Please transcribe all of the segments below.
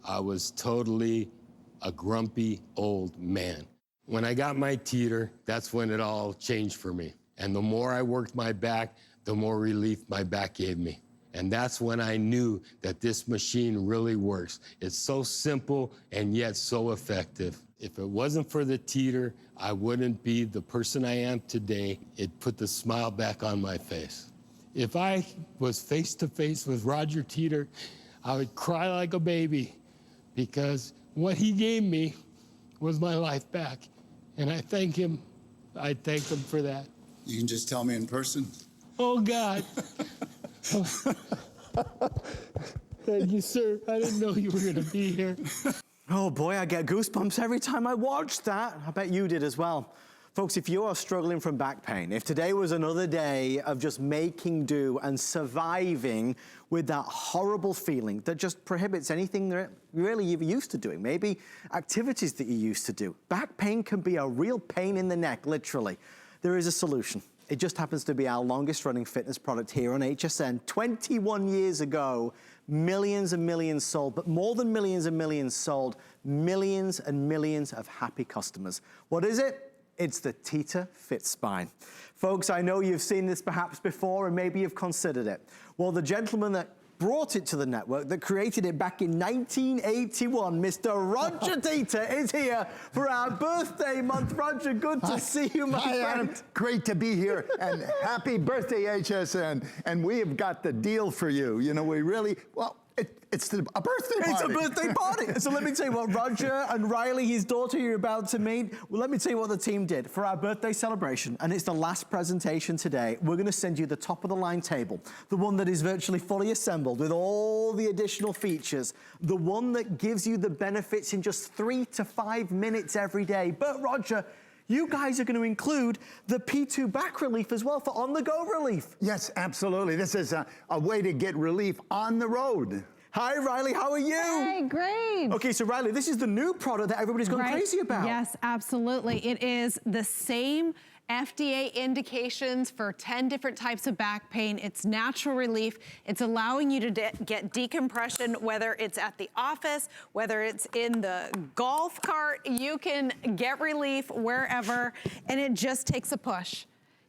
I was totally a grumpy old man. When I got my Teeter, that's when it all changed for me. And the more I worked my back, the more relief my back gave me. And that's when I knew that this machine really works. It's so simple and yet so effective. If it wasn't for the Teeter, I wouldn't be the person I am today. It put the smile back on my face. If I was face to face with Roger Teeter, I would cry like a baby because what he gave me was my life back. And I thank him. I thank him for that. You can just tell me in person. Oh, God. Thank you, sir. I didn't know you were going to be here. Oh boy, I get goosebumps every time I watch that. I bet you did as well. Folks, if you are struggling from back pain, if today was another day of just making do and surviving with that horrible feeling that just prohibits anything that really you're used to doing, maybe activities that you used to do, back pain can be a real pain in the neck, literally. There is a solution. It just happens to be our longest running fitness product here on HSN. 21 years ago, millions and millions sold, but more than millions and millions sold, millions and millions of happy customers. What is it? It's the Teeter FitSpine. Folks, I know you've seen this perhaps before and maybe you've considered it. Well, the gentleman that brought it to the network, that created it back in 1981, Mr. Roger Teeter is here for our birthday month. Roger, good to see you, my friend. Adam, great to be here, and happy birthday, HSN. And we have got the deal for you. You know, we really, well, it's a birthday party. It's a birthday party. So let me tell you what, Roger and Riley, his daughter you're about to meet, well, let me tell you what the team did for our birthday celebration, and it's the last presentation today. We're gonna send you the top of the line table, the one that is virtually fully assembled with all the additional features, the one that gives you the benefits in just 3 to 5 minutes every day. But Roger, you guys are going to include the P2 back relief as well for on-the-go relief. Yes, absolutely. This is a way to get relief on the road. Hi, Riley, how are you? Hey, great. Okay, so Riley, this is the new product that everybody's gone crazy about. Yes, absolutely. It is the same FDA indications for 10 different types of back pain. It's natural relief. It's allowing you to get decompression, whether it's at the office, whether it's in the golf cart, you can get relief wherever, and it just takes a push.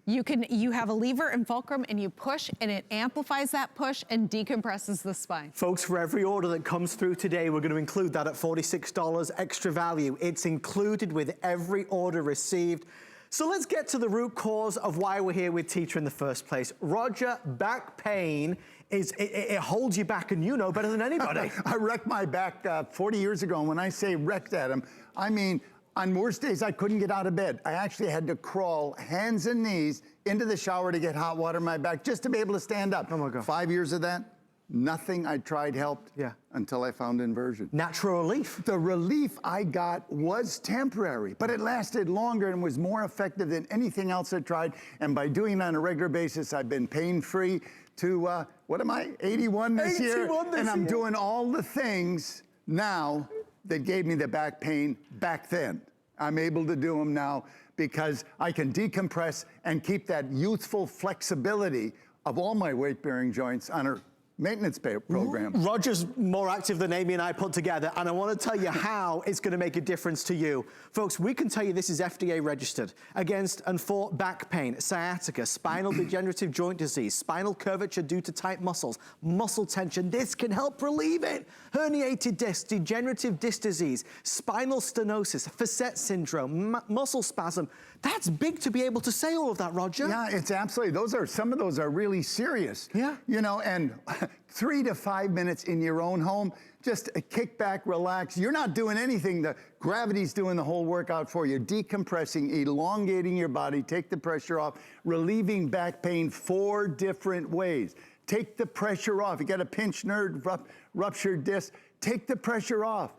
You have a lever and fulcrum and you push and it amplifies that push and decompresses the spine. Folks, for every order that comes through today, we're going to include that at $46 extra value. It's included with every order received. So let's get to the root cause of why we're here with Teeter in the first place. Roger, back pain it holds you back, and you know better than anybody. I wrecked my back 40 years ago, and when I say wrecked, Adam, I mean on worst days, I couldn't get out of bed. I actually had to crawl hands and knees into the shower to get hot water in my back just to be able to stand up. Oh my God. 5 years of that, nothing I tried helped until I found Inversion. Natural relief. The relief I got was temporary, but it lasted longer and was more effective than anything else I tried. And by doing it on a regular basis, I've been pain-free to, what am I, 81 this year? And I'm doing all the things now that gave me the back pain back then. I'm able to do them now because I can decompress and keep that youthful flexibility of all my weight-bearing joints on a maintenance program. Roger's more active than Amy and I put together, and I want to tell you how it's going to make a difference to you. Folks, we can tell you this is FDA registered against and for back pain, sciatica, spinal degenerative joint disease, spinal curvature due to tight muscles, muscle tension. This can help relieve it. Herniated discs, degenerative disc disease, spinal stenosis, facet syndrome, muscle spasm. That's big to be able to say all of that, Roger. Yeah, it's absolutely, some of those are really serious. Yeah. You know, and 3 to 5 minutes in your own home, just kick back, relax. You're not doing anything. The gravity's doing the whole workout for you. Decompressing, elongating your body, take the pressure off, relieving back pain 4 different ways. Take the pressure off. You got a pinched nerve, ruptured disc, take the pressure off.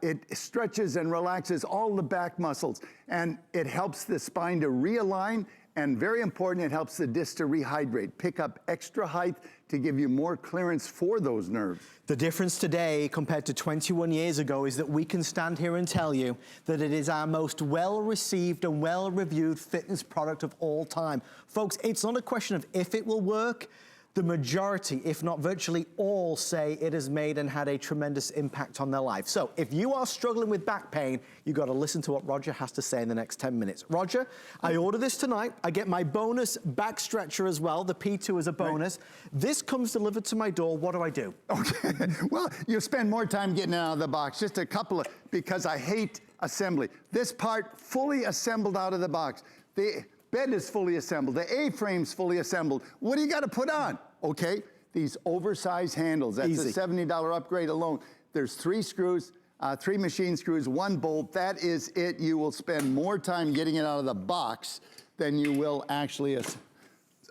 It stretches and relaxes all the back muscles, and it helps the spine to realign, and very important, it helps the disc to rehydrate, pick up extra height to give you more clearance for those nerves. The difference today compared to 21 years ago is that we can stand here and tell you that it is our most well-received and well-reviewed fitness product of all time. Folks, it's not a question of if it will work. the majority, if not virtually all, say it has made and had a tremendous impact on their life. So if you are struggling with back pain, you got to listen to what Roger has to say in the next 10 minutes. Roger, I order this tonight. I get my bonus back stretcher as well. The P2 is a bonus. Right. This comes delivered to my door. What do I do? Okay, well, you spend more time getting it out of the box. Just a couple of, because I hate assembly. This part fully assembled out of the box. The bed is fully assembled. The A-frame's fully assembled. What do you got to put on? Okay, these oversized handles. That's Easy. a $70 upgrade alone. There's 3 screws, 3 machine screws, 1 bolt. That is it. You will spend more time getting it out of the box than you will actually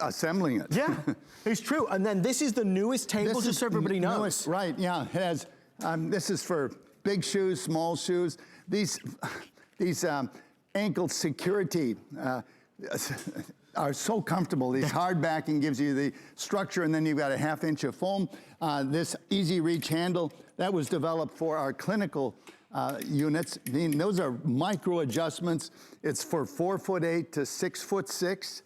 assembling it. Yeah, it's true. And then this is the newest table, just so everybody knows. Newest, right, yeah. It has, this is for big shoes, small shoes. These ankle security are so comfortable. These hard backing gives you the structure, and then you've got a 1/2 inch of foam. This EasyReach handle, that was developed for our clinical units. Those are micro adjustments. It's for 4'8" to 6'6".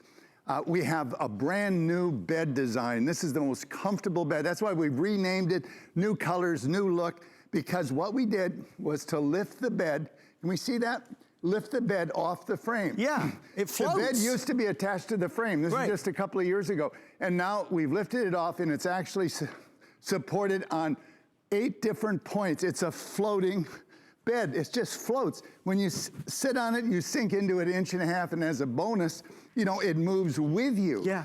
We have a brand new bed design. This is the most comfortable bed. That's why we've renamed it, new colors, new look, because what we did was to lift the bed. Can we see that? Lift the bed off the frame. Yeah, it floats. The bed used to be attached to the frame. This is just a couple of years ago. And now we've lifted it off, and it's actually supported on 8 different points. It's a floating bed. It just floats. When you sit on it, you sink into it 1.5 inches, and as a bonus, you know, it moves with you. Yeah.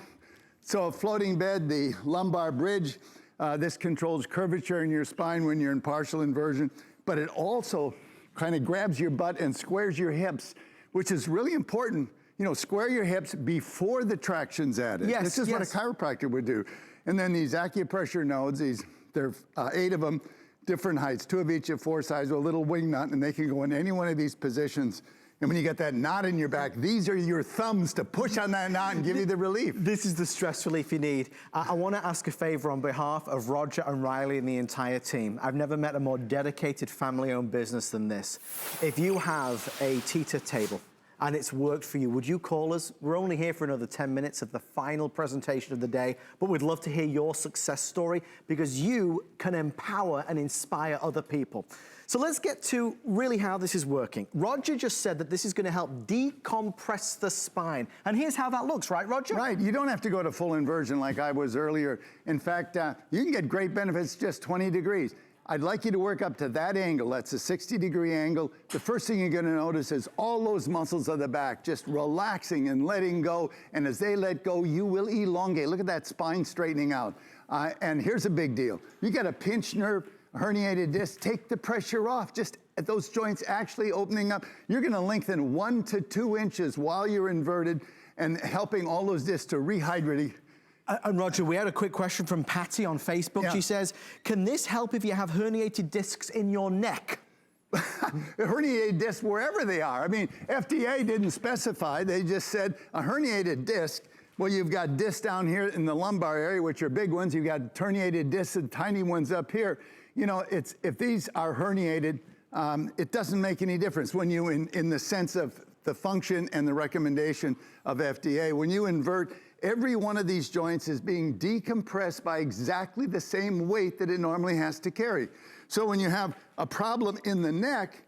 So a floating bed, the Lumbar Bridge, this controls curvature in your spine when you're in partial inversion, but it also kind of grabs your butt and squares your hips, which is really important. You know, square your hips before the traction's added. Yes, this is what a chiropractor would do. And then these acupressure nodes, there are 8 of them, different heights, 2 of each of 4 sizes with a little wing nut, and they can go in any one of these positions. And when you get that knot in your back, these are your thumbs to push on that knot and give you the relief. This is the stress relief you need. I want to ask a favor on behalf of Roger and Riley and the entire team. I've never met a more dedicated family-owned business than this. If you have a Teeter table and it's worked for you, would you call us? We're only here for another 10 minutes of the final presentation of the day, but we'd love to hear your success story because you can empower and inspire other people. So let's get to really how this is working. Roger just said that this is going to help decompress the spine. And here's how that looks, right, Roger? Right, you don't have to go to full inversion like I was earlier. In fact, you can get great benefits just 20 degrees. I'd like you to work up to that angle. That's a 60-degree angle. The first thing you're going to notice is all those muscles of the back just relaxing and letting go. And as they let go, you will elongate. Look at that spine straightening out. And here's a big deal. You got a pinched nerve, herniated disc, take the pressure off. Just at those joints actually opening up. You're going to lengthen 1 to 2 inches while you're inverted and helping all those discs to rehydrate. And Roger, we had a quick question from Patty on Facebook. Yeah. She says, can this help if you have herniated discs in your neck? Herniated discs wherever they are. I mean, FDA didn't specify. They just said a herniated disc. Well, you've got discs down here in the lumbar area, which are big ones. You've got herniated discs and tiny ones up here. You know, if these are herniated, it doesn't make any difference when you, in the sense of the function and the recommendation of FDA. When you invert, every one of these joints is being decompressed by exactly the same weight that it normally has to carry. So when you have a problem in the neck,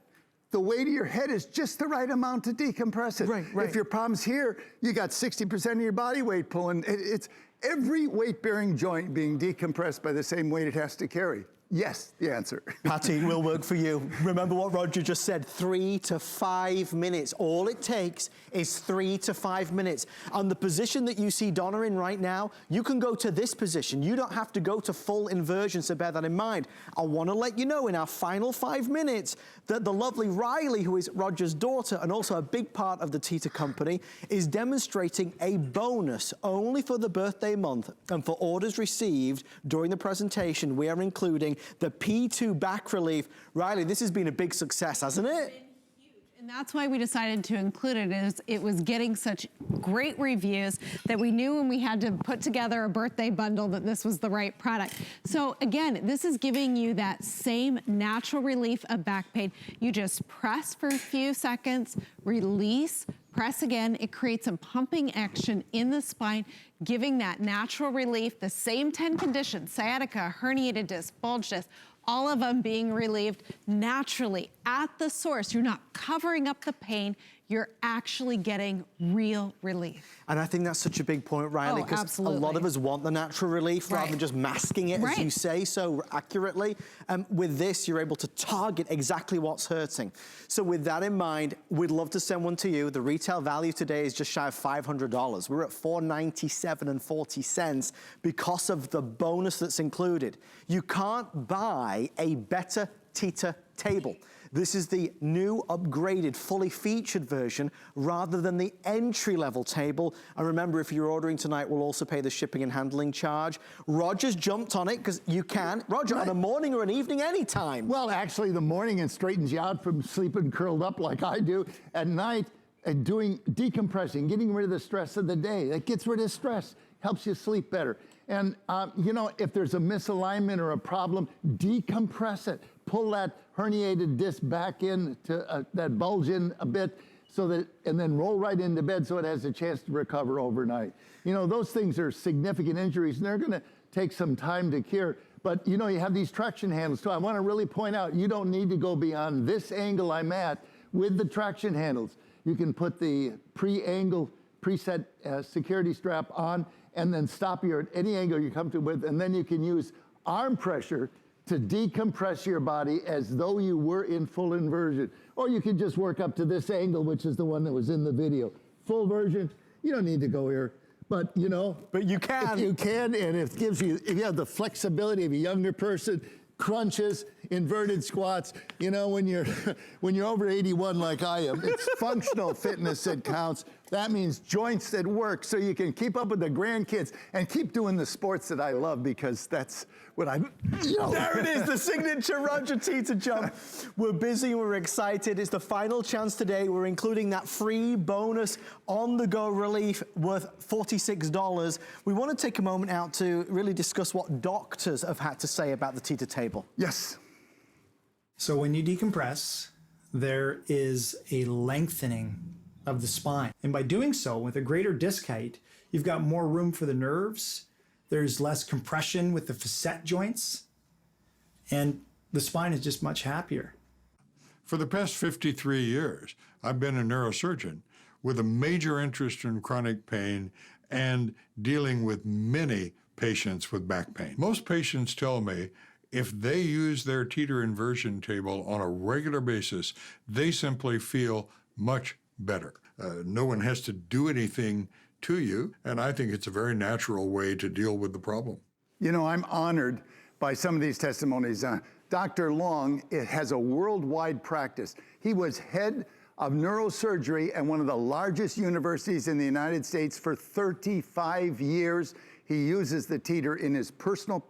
the weight of your head is just the right amount to decompress it. Right. If your problem's here, you got 60% of your body weight pulling. It's every weight-bearing joint being decompressed by the same weight it has to carry. Yes, the answer. Patty, will work for you. Remember what Roger just said, 3 to 5 minutes. All it takes is 3 to 5 minutes. On the position that you see Donna in right now, you can go to this position. You don't have to go to full inversion, so bear that in mind. I want to let you know in our final 5 minutes that the lovely Riley, who is Roger's daughter and also a big part of the Teeter company, is demonstrating a bonus only for the birthday month. And for orders received during the presentation, we are including the P2 back relief. Riley, this has been a big success, hasn't it? And that's why we decided to include it, is it was getting such great reviews that we knew when we had to put together a birthday bundle that this was the right product. So again, this is giving you that same natural relief of back pain. You just press for a few seconds, release, Press again, it creates some pumping action in the spine, giving that natural relief. The same 10 conditions, sciatica, herniated disc, bulge disc, all of them being relieved naturally at the source. You're not covering up the pain, you're actually getting real relief. And I think that's such a big point, Riley, because a lot of us want the natural relief rather than just masking it, as you say so accurately. With this, you're able to target exactly what's hurting. So with that in mind, we'd love to send one to you. The retail value today is just shy of $500. We're at $497.40 because of the bonus that's included. You can't buy a better Teeter table. This is the new upgraded, fully featured version rather than the entry-level table. And remember, if you're ordering tonight, we'll also pay the shipping and handling charge. Roger's jumped on it because you can. Roger, on a morning or an evening, anytime. Well, actually, the morning it straightens you out from sleeping curled up like I do. At night, and doing decompressing, getting rid of the stress of the day. That gets rid of stress, helps you sleep better. And, you know, if there's a misalignment or a problem, decompress it. Pull that herniated disc back in to that bulge in a bit so that, and then roll right into bed so it has a chance to recover overnight. You know, those things are significant injuries and they're gonna take some time to cure. But you know, you have these traction handles too. I wanna really point out, you don't need to go beyond this angle I'm at with the traction handles. You can put the preset security strap on and then stop you at any angle you're comfortable with, and then you can use arm pressure to decompress your body as though you were in full inversion. Or you can just work up to this angle, which is the one that was in the video. Full version, you don't need to go here, but you know. But you can. If you can, and it gives you, if you have the flexibility of a younger person, crunches, inverted squats, you know, when you're over 81 like I am, it's functional fitness that counts. That means joints that work so you can keep up with the grandkids and keep doing the sports that I love because that's what you know. There it is, the signature Roger Teeter jump. We're busy, we're excited. It's the final chance today. We're including that free bonus on-the-go relief worth $46. We want to take a moment out to really discuss what doctors have had to say about the Teeter table. Yes. So when you decompress, there is a lengthening of the spine. And by doing so, with a greater disc height, you've got more room for the nerves, there's less compression with the facet joints, and the spine is just much happier. For the past 53 years, I've been a neurosurgeon with a major interest in chronic pain and dealing with many patients with back pain. Most patients tell me if they use their Teeter inversion table on a regular basis, they simply feel much better. No one has to do anything to you, and I think it's a very natural way to deal with the problem. You know, I'm honored by some of these testimonies. Dr. Long has a worldwide practice. He was head of neurosurgery at one of the largest universities in the United States for 35 years. He uses the Teeter in his personal,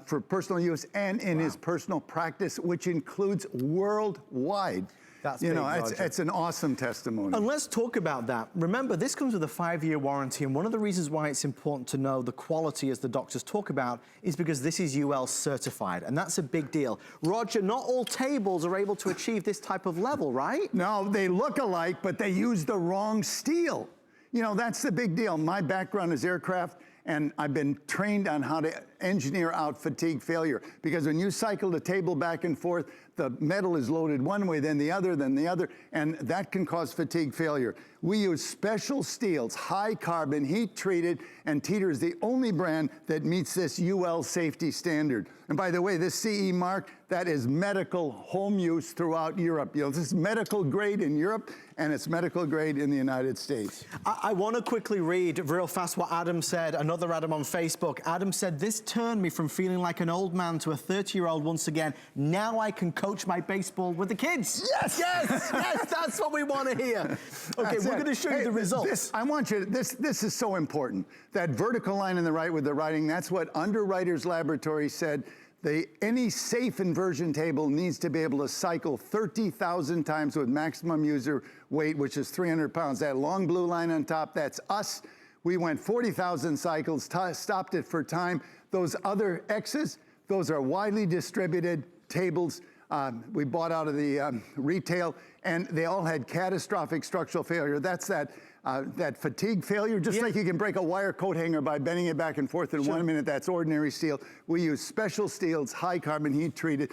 for personal use and in his personal practice, which includes worldwide. That's you big, know, it's an awesome testimony. And let's talk about that. Remember, this comes with a 5-year warranty, and one of the reasons why it's important to know the quality, as the doctors talk about, is because this is UL certified, and that's a big deal. Roger, not all tables are able to achieve this type of level, right? No, they look alike, but they use the wrong steel. You know, that's the big deal. My background is aircraft, and I've been trained on how to engineer out fatigue failure. Because when you cycle the table back and forth, the metal is loaded one way, then the other, and that can cause fatigue failure. We use special steels, high carbon, heat treated, and Teeter is the only brand that meets this UL safety standard. And by the way, this CE mark, that is medical home use throughout Europe. You know, this is medical grade in Europe, and it's medical grade in the United States. I want to quickly read real fast what Adam said, another Adam on Facebook. Adam said, this turned me from feeling like an old man to a 30-year-old once again. Now I can coach my baseball with the kids. Yes! Yes, yes, that's what we want to hear. Okay, we're going to show you the results. I want you to, this is so important. That vertical line on the right with the writing, that's what Underwriters Laboratory said. Any safe inversion table needs to be able to cycle 30,000 times with maximum user weight, which is 300 pounds. That long blue line on top, that's us. We went 40,000 cycles, stopped it for time. Those other X's, those are widely distributed tables we bought out of the retail, and they all had catastrophic structural failure. That's that fatigue failure, just like you can break a wire coat hanger by bending it back and forth in 1 minute. That's ordinary steel. We use special steels, high carbon heat treated.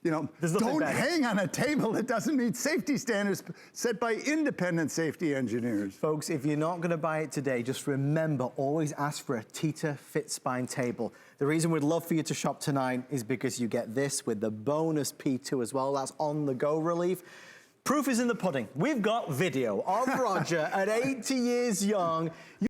You know, don't hang on a table that doesn't meet safety standards set by independent safety engineers. Folks, if you're not gonna buy it today, just remember, always ask for a Teeter FitSpine table. The reason we'd love for you to shop tonight is because you get this with the bonus P2 as well. That's on-the-go relief. Proof is in the pudding. We've got video of Roger at 80 years young.